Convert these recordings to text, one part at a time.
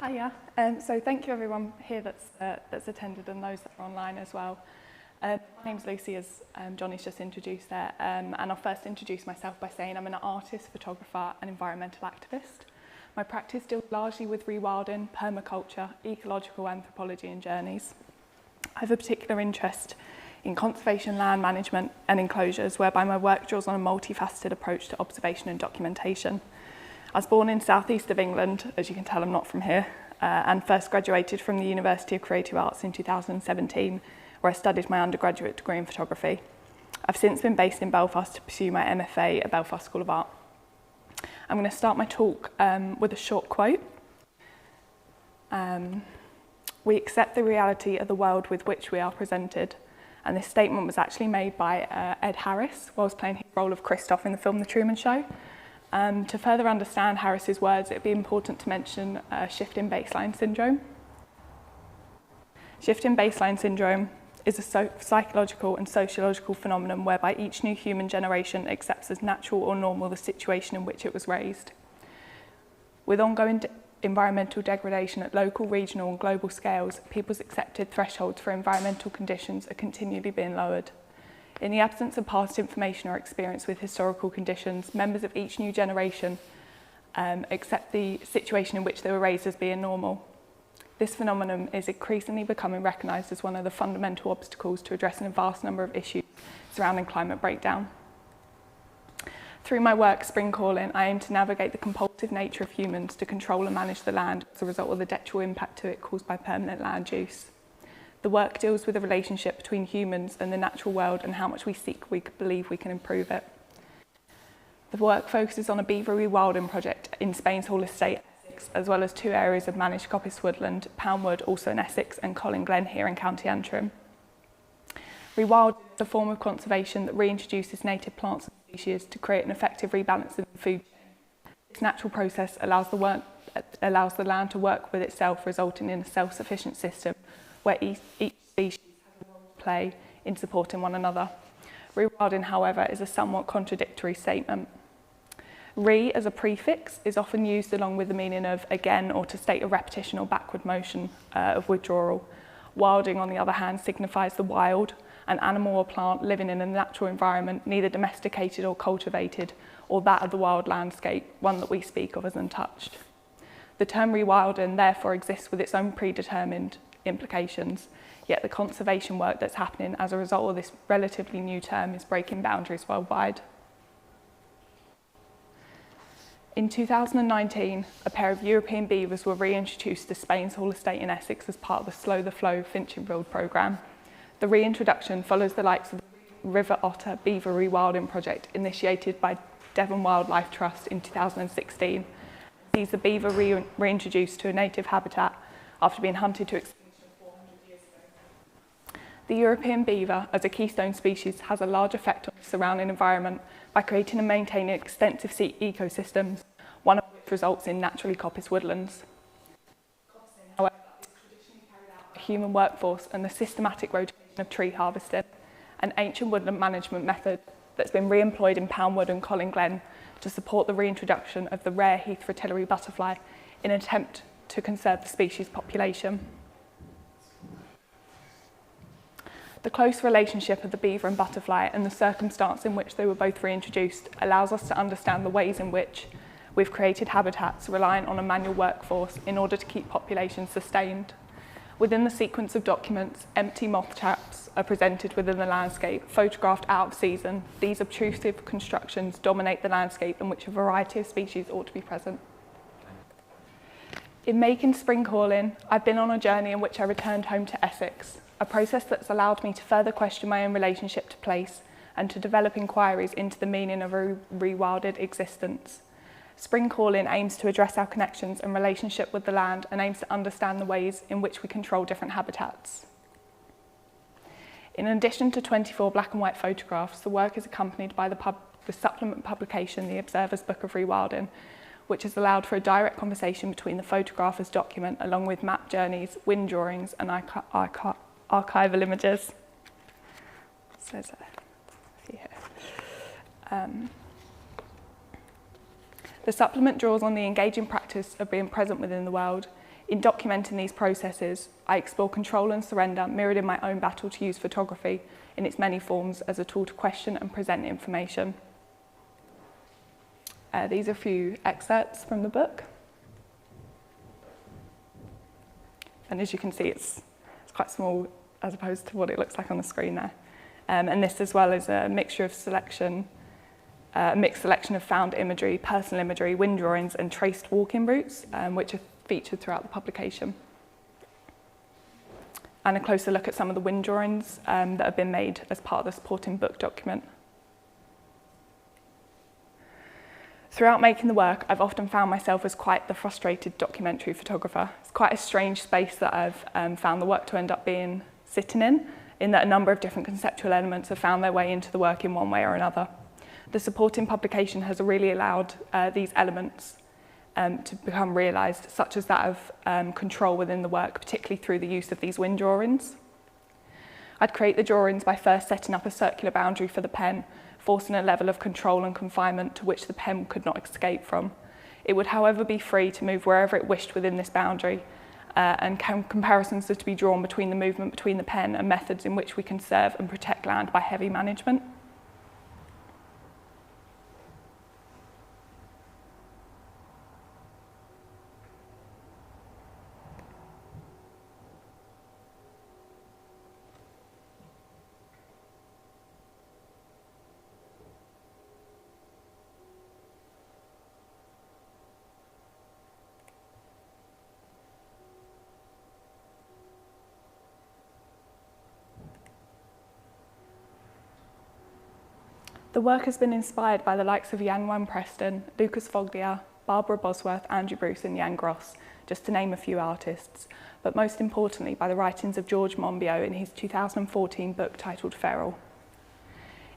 Hiya. So thank you everyone here that's attended and those that are online as well. My name's Lucy, as Johnny's just introduced there, and I'll first introduce myself by saying I'm an artist, photographer and environmental activist. My practice deals largely with rewilding, permaculture, ecological anthropology and journeys. I have a particular interest in conservation, land management and enclosures, whereby my work draws on a multifaceted approach to observation and documentation. I was born in southeast of England, as you can tell I'm not from here, and first graduated from the University of Creative Arts in 2017, where I studied my undergraduate degree in photography. I've since been based in Belfast to pursue my MFA at Belfast School of Art. I'm going to start my talk with a short quote. We accept the reality of the world with which we are presented. And this statement was actually made by Ed Harris whilst playing his role of Christoph in the film The Truman Show. To further understand Harris's words, it would be important to mention shift in baseline syndrome. Shift in baseline syndrome is a psychological and sociological phenomenon whereby each new human generation accepts as natural or normal the situation in which it was raised. With ongoing environmental degradation at local, regional and global scales, people's accepted thresholds for environmental conditions are continually being lowered. In the absence of past information or experience with historical conditions, members of each new generation accept the situation in which they were raised as being normal. This phenomenon is increasingly becoming recognised as one of the fundamental obstacles to addressing a vast number of issues surrounding climate breakdown. Through my work, Spring Calling, I aim to navigate the compulsive nature of humans to control and manage the land as a result of the detrimental impact to it caused by permanent land use. The work deals with the relationship between humans and the natural world and how much we believe we can improve it. The work focuses on a beaver rewilding project in Spain's Hall Estate, Essex, as well as two areas of managed coppice woodland, Poundwood, also in Essex, and Colin Glen here in County Antrim. Rewilding is a form of conservation that reintroduces native plants and species to create an effective rebalance in the food chain. This natural process allows the land to work with itself, resulting in a self-sufficient system where each species has a role to play in supporting one another. Rewilding, however, is a somewhat contradictory statement. Re as a prefix is often used along with the meaning of again or to state a repetition or backward motion of withdrawal. Wilding, on the other hand, signifies the wild, an animal or plant living in a natural environment, neither domesticated or cultivated, or that of the wild landscape, one that we speak of as untouched. The term rewilding therefore exists with its own predetermined implications, yet the conservation work that's happening as a result of this relatively new term is breaking boundaries worldwide. In 2019, a pair of European beavers were reintroduced to Spain's Hall Estate in Essex as part of the Slow the Flow finching build programme. The reintroduction follows the likes of the River Otter Beaver Rewilding project initiated by Devon Wildlife Trust in 2016. Sees the beaver reintroduced to a native habitat after being hunted to extinction 400 years ago. The European beaver, as a keystone species, has a large effect on the surrounding environment by creating and maintaining extensive sea ecosystems, one of which results in naturally coppice woodlands. However, is traditionally carried out by a human workforce and the systematic rotation of tree harvesting, an ancient woodland management method that's been re-employed in Poundwood and Colin Glen to support the reintroduction of the rare heath fritillary butterfly in an attempt to conserve the species population. The close relationship of the beaver and butterfly and the circumstance in which they were both reintroduced allows us to understand the ways in which we've created habitats reliant on a manual workforce in order to keep populations sustained. Within the sequence of documents, empty moth traps are presented within the landscape, photographed out of season. These obtrusive constructions dominate the landscape in which a variety of species ought to be present. In making Spring Calling, I've been on a journey in which I returned home to Essex, a process that's allowed me to further question my own relationship to place and to develop inquiries into the meaning of a rewilded existence. Spring Calling aims to address our connections and relationship with the land and aims to understand the ways in which we control different habitats. In addition to 24 black and white photographs, the work is accompanied by the supplement publication, The Observer's Book of Rewilding, which has allowed for a direct conversation between the photographer's document along with map journeys, wind drawings and archival images. So there's a few here. The supplement draws on the engaging practice of being present within the world. In documenting these processes, I explore control and surrender mirrored in my own battle to use photography in its many forms as a tool to question and present information. These are a few excerpts from the book. And as you can see, it's quite small as opposed to what it looks like on the screen there. And this as well is a mixture of selection, a mixed selection of found imagery, personal imagery, wind drawings and traced walking routes, which are featured throughout the publication. And a closer look at some of the wind drawings that have been made as part of the supporting book document. Throughout making the work, I've often found myself as quite the frustrated documentary photographer. It's quite a strange space that I've found the work to end up being sitting in that a number of different conceptual elements have found their way into the work in one way or another. The supporting publication has really allowed these elements to become realised, such as that of control within the work, particularly through the use of these wind drawings. I'd create the drawings by first setting up a circular boundary for the pen, forcing a level of control and confinement to which the pen could not escape from. It would, however, be free to move wherever it wished within this boundary, and comparisons are to be drawn between the movement between the pen and methods in which we conserve and protect land by heavy management. The work has been inspired by the likes of Yan Preston, Lucas Foglia, Barbara Bosworth, Andrew Bruce and Jan Gross, just to name a few artists, but most importantly by the writings of George Monbiot in his 2014 book titled Feral.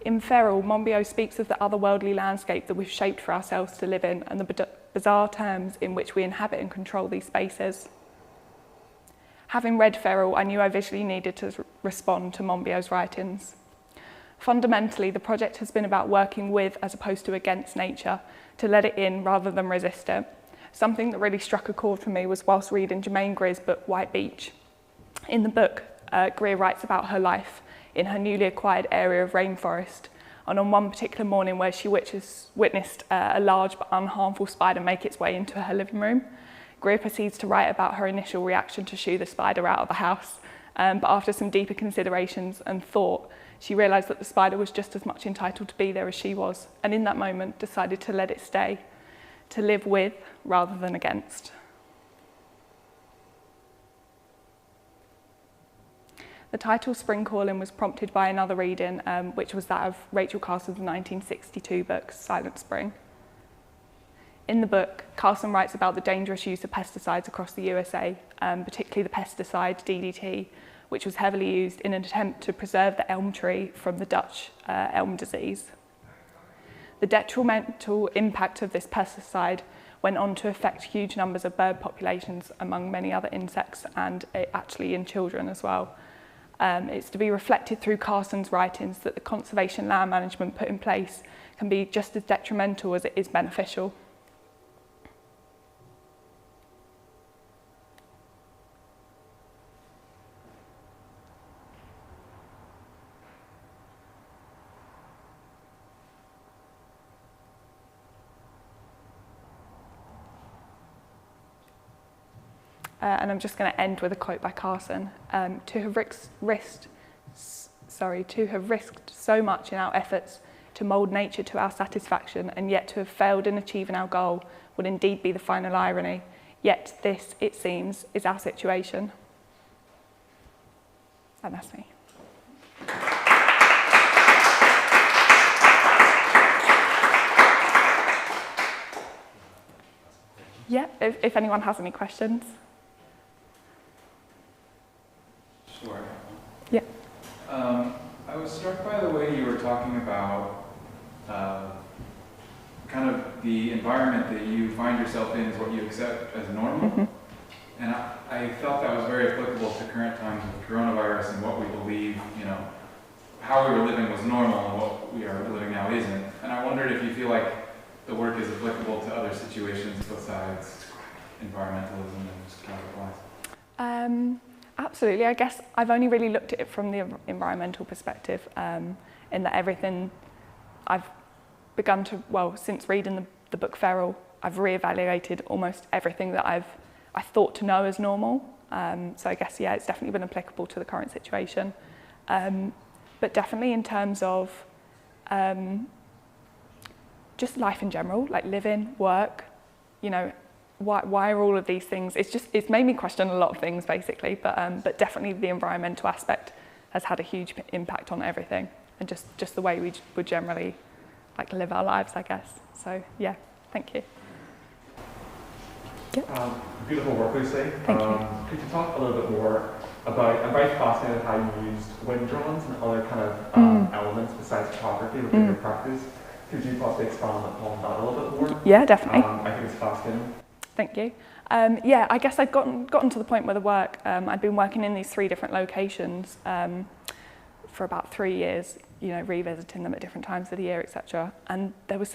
In Feral, Monbiot speaks of the otherworldly landscape that we've shaped for ourselves to live in and the bizarre terms in which we inhabit and control these spaces. Having read Feral, I knew I visually needed to respond to Monbiot's writings. Fundamentally, the project has been about working with as opposed to against nature, to let it in rather than resist it. Something that really struck a chord for me was whilst reading Germaine Greer's book White Beach. In the book, Greer writes about her life in her newly acquired area of rainforest, and on one particular morning where she witnessed a large but unharmful spider make its way into her living room, Greer proceeds to write about her initial reaction to shoo the spider out of the house, but after some deeper considerations and thought, she realised that the spider was just as much entitled to be there as she was, and in that moment decided to let it stay, to live with rather than against. The title Spring Calling was prompted by another reading, which was that of Rachel Carson's 1962 book, Silent Spring. In the book, Carson writes about the dangerous use of pesticides across the USA, particularly the pesticide DDT, which was heavily used in an attempt to preserve the elm tree from the Dutch elm disease. The detrimental impact of this pesticide went on to affect huge numbers of bird populations, among many other insects, and actually in children as well. It's to be reflected through Carson's writings that the conservation land management put in place can be just as detrimental as it is beneficial. And I'm just going to end with a quote by Carson. To have risked so much in our efforts to mould nature to our satisfaction and yet to have failed in achieving our goal would indeed be the final irony. Yet this, it seems, is our situation. And that's me. Yeah, if anyone has any questions. Sure. Yeah. I was struck by the way you were talking about kind of the environment that you find yourself in is what you accept as normal. Mm-hmm. And I felt that was very applicable to current times with coronavirus and what we believe, how we were living was normal and what we are living now isn't. And I wondered if you feel like the work is applicable to other situations besides environmentalism and counterclockwise? Absolutely. I guess I've only really looked at it from the environmental perspective, in that everything I've begun to, well, since reading the book Feral, I've reevaluated almost everything that I thought to know as normal. So I guess, yeah, it's definitely been applicable to the current situation. But definitely in terms of just life in general, like living, work, you know, why are all of these things? It's made me question a lot of things basically, but definitely the environmental aspect has had a huge impact on everything, and just the way we would generally like live our lives, I guess. So yeah, thank you. Beautiful work, Lucy. Thank you. Could you talk a little bit more about, I'm very fascinated how you used wind drones and other kind of elements besides photography within your practice. Could you possibly expand upon that a little bit more? Yeah, definitely. I think it's fascinating. Thank you. Yeah, I guess I'd gotten to the point where the work, I'd been working in these 3 different locations for about 3 years, you know, revisiting them at different times of the year, etc. And there was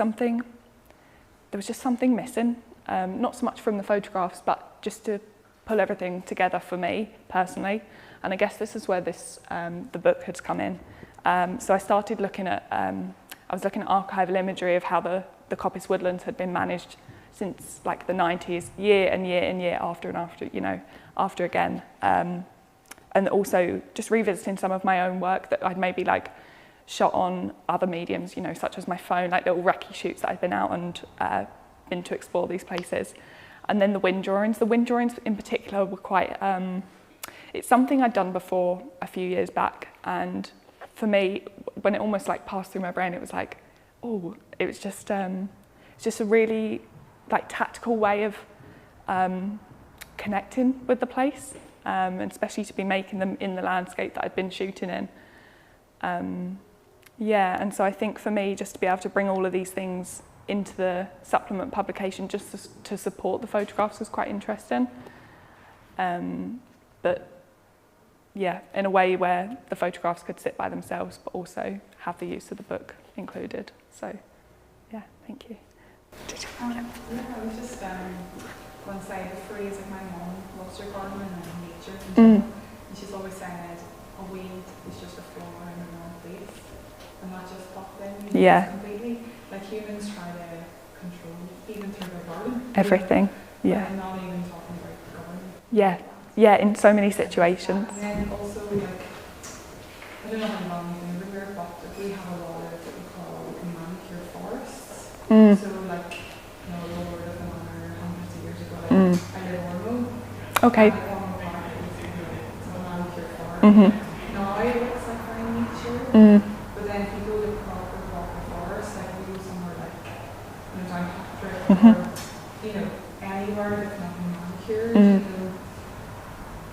just something missing, not so much from the photographs, but just to pull everything together for me personally. And I guess this is where the book had come in. So I started looking at, I was looking at archival imagery of how the Coppice woodlands had been managed since like the 90s, year and year and year after and after, you know, after again. And also just revisiting some of my own work that I'd maybe like shot on other mediums, you know, such as my phone, like little recce shoots that I'd been out and been to explore these places. And then the wind drawings. The wind drawings in particular were quite, it's something I'd done before a few years back. And for me, when it almost like passed through my brain, it was like, oh, it was just a really like tactical way of connecting with the place, and especially to be making them in the landscape that I'd been shooting in. Yeah, and so I think for me, just to be able to bring all of these things into the supplement publication just to support the photographs was quite interesting. But yeah, in a way where the photographs could sit by themselves, but also have the use of the book included. So yeah, thank you. Yeah, I was just going to say the phrase of my mum loves her garden and nature in general, and she's always saying that a weed is just a flower in the wrong place, and that just popped in completely. Like humans try to control, even through their garden, everything. You know, Yeah. I'm not even talking about the garden. Yeah, yeah, in so many situations. And then also like, I don't know how long you've been everywhere, but we have a lot of what we call manicure forests. So like, you know, Lord of the Manor hundreds of years ago, like I live in Ormo. Okay. And Ormo Park is a manicure forest. Now it looks like very nature, but then if you go to proper forest, like we go somewhere like, you know, down Chapter, or, you know, anywhere that's not been manicured, you know,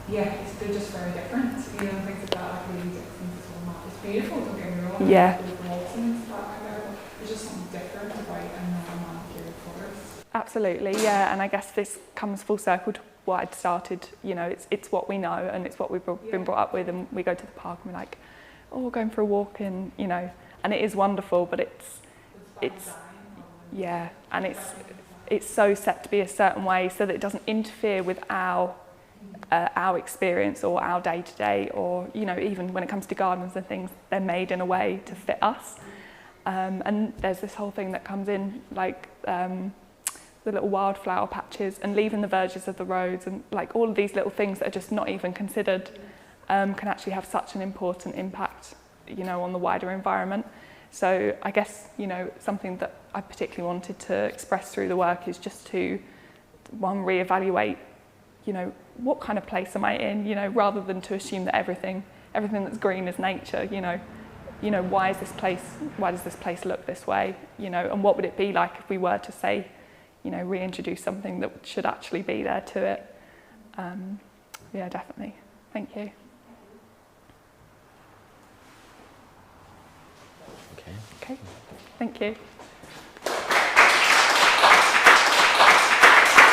yeah, they're just very different, you know, things like that, like really different as well. It's beautiful, don't get me wrong. Yeah. With walks and stuff like that, but there's just something different about a non-manicured forest. Absolutely, yeah, and I guess this comes full circle to what I'd started, you know, it's what we know and it's what we've been brought up with, and we go to the park and we're like, oh, we're going for a walk, and, you know, and it is wonderful, but it's yeah, and it's so set to be a certain way so that it doesn't interfere with our experience or our day-to-day, or, you know, even when it comes to gardens and things, they're made in a way to fit us. And there's this whole thing that comes in, like the little wildflower patches and leaving the verges of the roads, and like all of these little things that are just not even considered can actually have such an important impact, you know, on the wider environment. So I guess, you know, something that I particularly wanted to express through the work is just to, one, reevaluate, you know, what kind of place am I in, you know, rather than to assume that everything that's green is nature, you know, why does this place look this way, you know, and what would it be like if we were to say, you know, reintroduce something that should actually be there to it. Yeah, definitely. Thank you. Okay. Thank you.